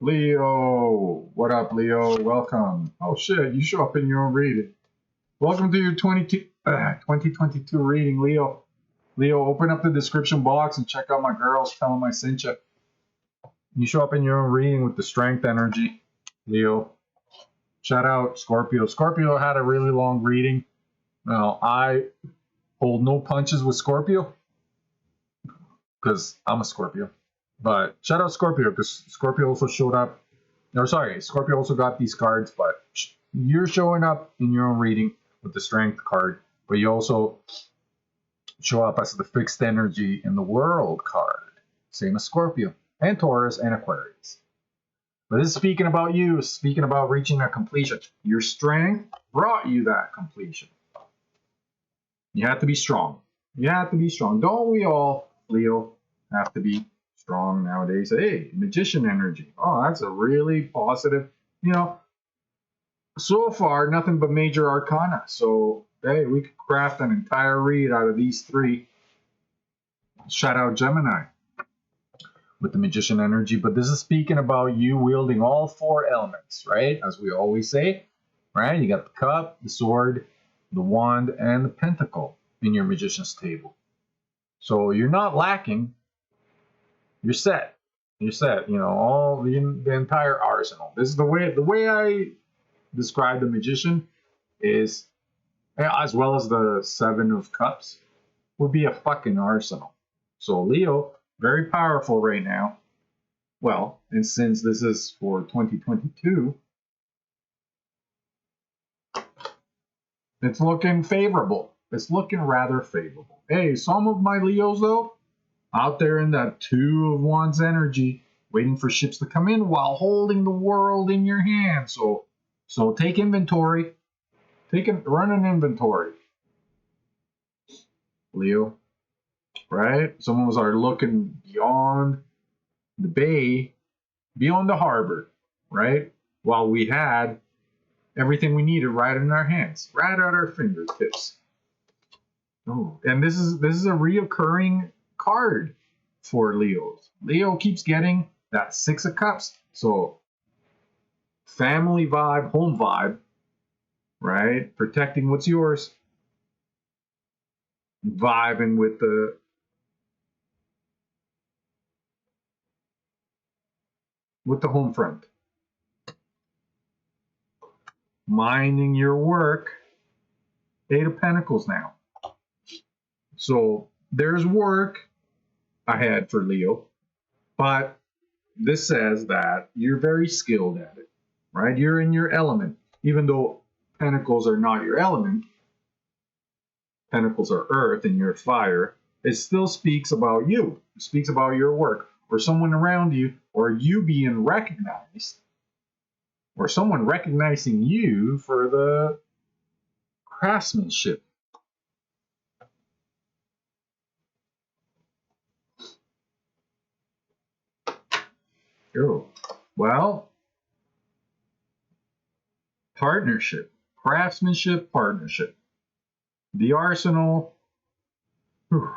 Leo, what up, Leo? Welcome. Oh shit, you show up in your own reading. Welcome to your 2022 reading, Leo. Leo, open up the description box and check out my girls. Tell them I sent you. You show up in your own reading with the strength energy, Leo. Shout out Scorpio. Scorpio had a really long reading. Now, I hold no punches with Scorpio because I'm a Scorpio. But shout out Scorpio because Scorpio also showed up. No, sorry, Scorpio also got these cards, but you're showing up in your own reading with the strength card, but you also show up as the fixed energy in the world card. Same as Scorpio and Taurus and Aquarius. But this is speaking about you, speaking about reaching a completion. Your strength brought you that completion. You have to be strong. You have to be strong. Don't we all, Leo, have to be strong nowadays? Hey, magician energy. Oh, that's a really positive, so far, nothing but major arcana. So, hey, we could craft an entire read out of these three. Shout out Gemini with the magician energy. But this is speaking about you wielding all four elements, right? As we always say, right? You got the cup, the sword, the wand, and the pentacle in your magician's table. So you're not lacking. You're set. You're set. All the entire arsenal. This is the way I describe the magician is, as well as the Seven of Cups, would be a fucking arsenal. So Leo, very powerful right now. Well, and since this is for 2022, it's looking favorable. It's looking rather favorable. Hey, some of my Leos, though, out there in that Two of Wands energy, waiting for ships to come in while holding the world in your hand. So take inventory. Run an inventory, Leo. Right? Some of us are looking beyond the bay, beyond the harbor, right? While we had everything we needed right in our hands, right at our fingertips. Oh, and this is a reoccurring card for Leos. Leo keeps getting that Six of Cups. So family vibe, home vibe, right? Protecting what's yours. Vibing with the home front. Minding your work. Eight of Pentacles now. So there's work ahead for Leo, but this says that you're very skilled at it, right? You're in your element. Even though Pentacles are not your element, Pentacles are earth and you're fire, it still speaks about you. It speaks about your work, or someone around you, or you being recognized, or someone recognizing you for the craftsmanship. Oh, well, partnership, craftsmanship, partnership. The arsenal. Whew.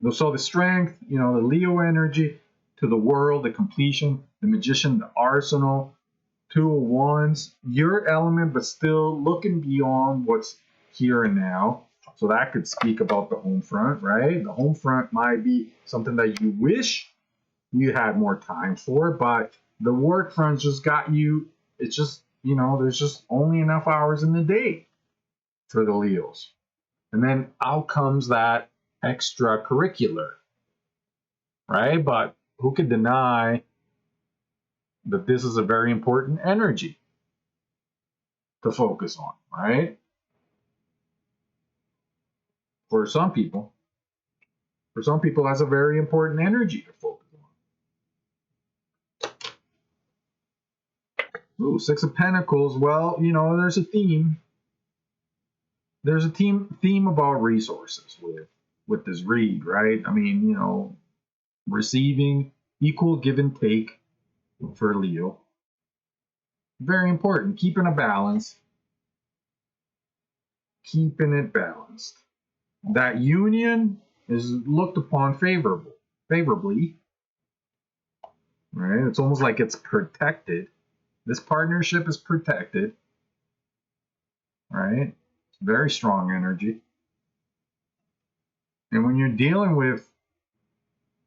So the strength, the Leo energy to the world, the completion, the magician, the arsenal, Two of Wands, your element, but still looking beyond what's here and now. So that could speak about the home front, right? The home front might be something that you wish you had more time for, but the work front just got you. It's just, there's just only enough hours in the day for the Leos. And then out comes that extracurricular, right? But who could deny that this is a very important energy to focus on, right? For some people, that's a very important energy to focus on. Ooh, Six of Pentacles. Well, there's a theme. There's a theme about resources with this read, right? I mean, receiving, equal give and take for Leo. Very important. Keeping a balance. Keeping it balanced. That union is looked upon favorably, right? It's almost like it's protected. This partnership is protected, right? It's very strong energy. And when you're dealing with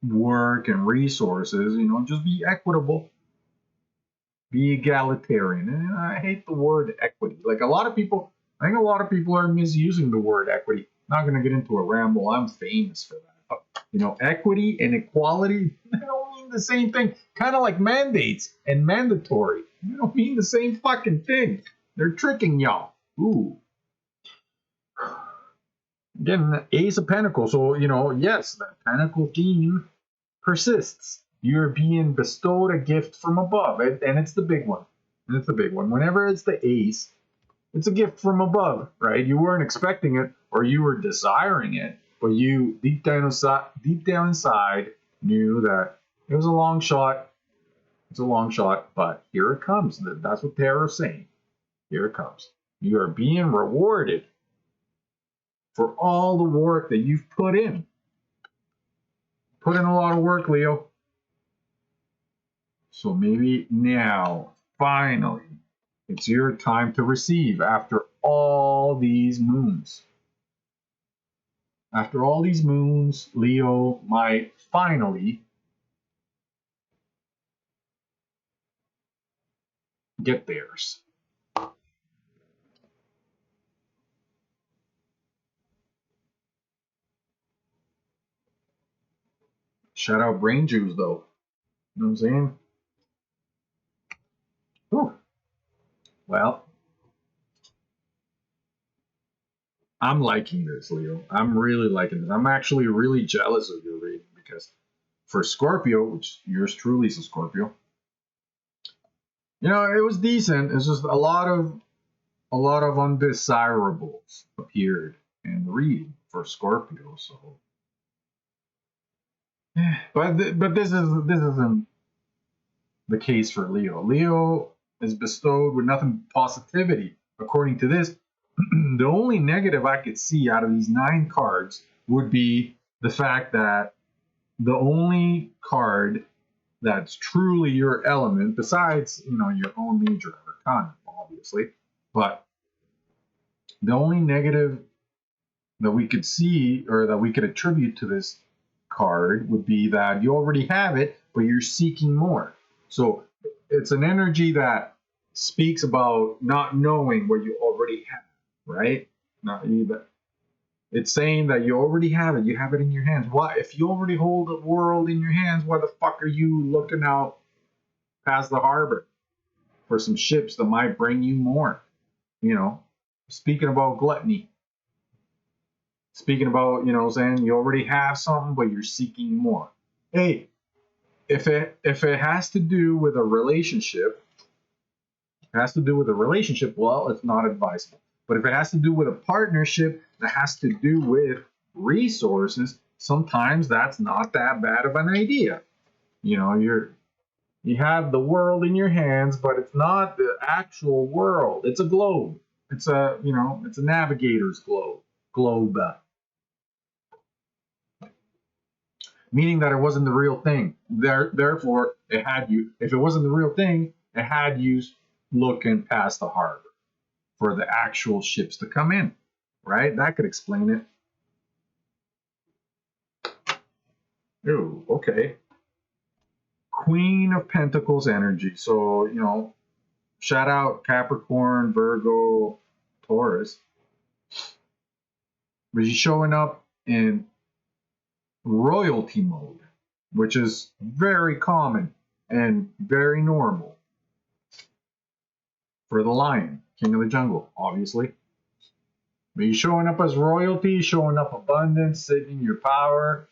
work and resources, just be equitable, be egalitarian. And I hate the word equity. Like I think a lot of people are misusing the word equity. Not going to get into a ramble. I'm famous for that. But, equity and equality, they don't mean the same thing. Kind of like mandates and mandatory. They don't mean the same fucking thing. They're tricking y'all. Ooh. Again, the Ace of Pentacles. So, yes, the Pentacle theme persists. You're being bestowed a gift from above. And it's the big one. Whenever it's the Ace, it's a gift from above, right? You weren't expecting it or you were desiring it, but you deep down inside knew that it was a long shot. It's a long shot, but here it comes. That's what Tarot's saying. Here it comes. You are being rewarded for all the work that you've put in. Put in a lot of work, Leo. So maybe now, finally, it's your time to receive after all these moons. After all these moons, Leo might finally get theirs. Shout out brain juice, though. You know what I'm saying? Whew. Well, I'm liking this, Leo. I'm really liking this. I'm actually really jealous of your reading because for Scorpio, which yours truly is a Scorpio, it was decent. It's just a lot of undesirables appeared in the reading for Scorpio. So, but this isn't the case for Leo. Leo is bestowed with nothing but positivity, according to this. The only negative I could see out of these 9 cards would be the fact that the only card that's truly your element, besides your own major arcana, obviously, but the only negative that we could see or that we could attribute to this card would be that you already have it, but you're seeking more. So it's an energy that speaks about not knowing what you already have, right? Not either. It's saying that you already have it. You have it in your hands. Why? If you already hold the world in your hands, why the fuck are you looking out past the harbor for some ships that might bring you more? Speaking about gluttony. Speaking about, saying you already have something, but you're seeking more. Hey, if it has to do with a relationship, well, it's not advisable. But if it has to do with a partnership that has to do with resources, sometimes that's not that bad of an idea. You have the world in your hands, but it's not the actual world. It's a globe. It's a navigator's globe. Meaning that it wasn't the real thing. Therefore, it had you. If it wasn't the real thing, it had you looking past the harbor for the actual ships to come in, right? That could explain it. Ooh, okay. Queen of Pentacles energy. So, shout out Capricorn, Virgo, Taurus. But she's showing up in royalty mode, which is very common and very normal for the lion, king of the jungle, obviously. But you're showing up as royalty, showing up abundance, sitting in your power,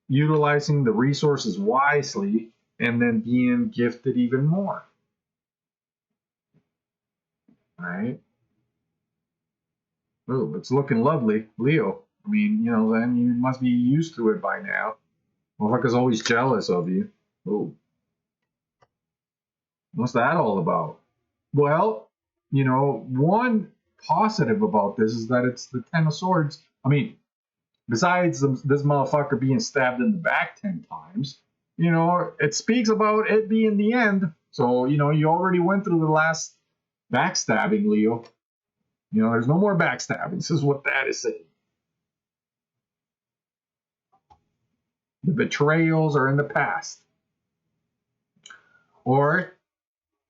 utilizing the resources wisely, and then being gifted even more. Right? Oh, it's looking lovely, Leo. I mean, then you must be used to it by now. Motherfucker's always jealous of you. Oh. What's that all about? Well, one positive about this is that it's the 10 of Swords. I mean, besides this motherfucker being stabbed in the back 10 times, you know, it speaks about it being the end. So, you know, you already went through the last backstabbing, Leo. You know, there's no more backstabbing. This is what that is saying. The betrayals are in the past. Or,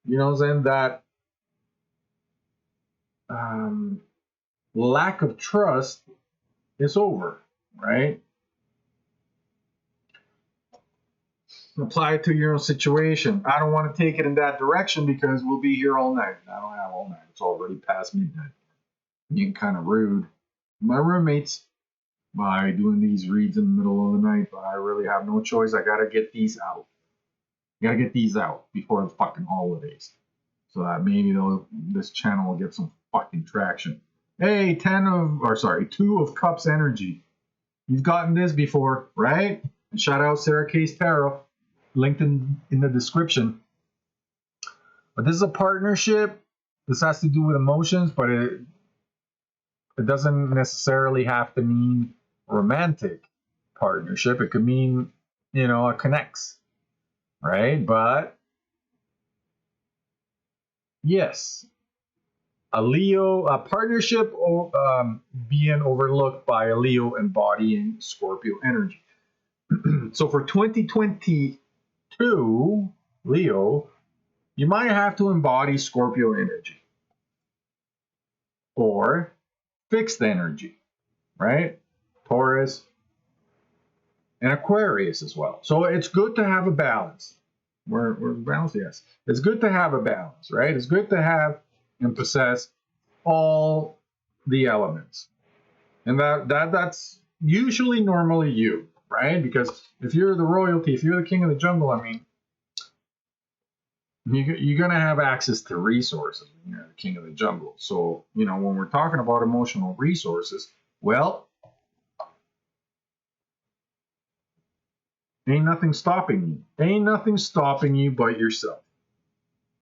you know, then that lack of trust is over, right? Apply it to your own situation. I don't want to take it in that direction because we'll be here all night. I don't have all night. It's already past midnight. Being kind of rude. My roommates by doing these reads in the middle of the night, but I really have no choice. I gotta get these out. Gotta get these out before the fucking holidays, so that maybe this channel will get some fucking traction. Hey, 2 of Cups energy. You've gotten this before, right? And shout out Sarah Case Tarot, linked in the description. But this is a partnership. This has to do with emotions, but it doesn't necessarily have to mean romantic partnership. It could mean, you know, a connects, right? But yes, a partnership being overlooked by a Leo embodying Scorpio energy. So for 2022, Leo, you might have to embody Scorpio energy or fixed energy, right? Taurus and Aquarius as well. So it's good to have a balance. We're balanced, yes. It's good to have a balance, right? It's good to have and possess all the elements. And that's usually normally you, right? Because if you're the royalty, if you're the king of the jungle, I mean, you're going to have access to resources when you're the king of the jungle. So, you know, when we're talking about emotional resources, well, ain't nothing stopping you. Ain't nothing stopping you but yourself.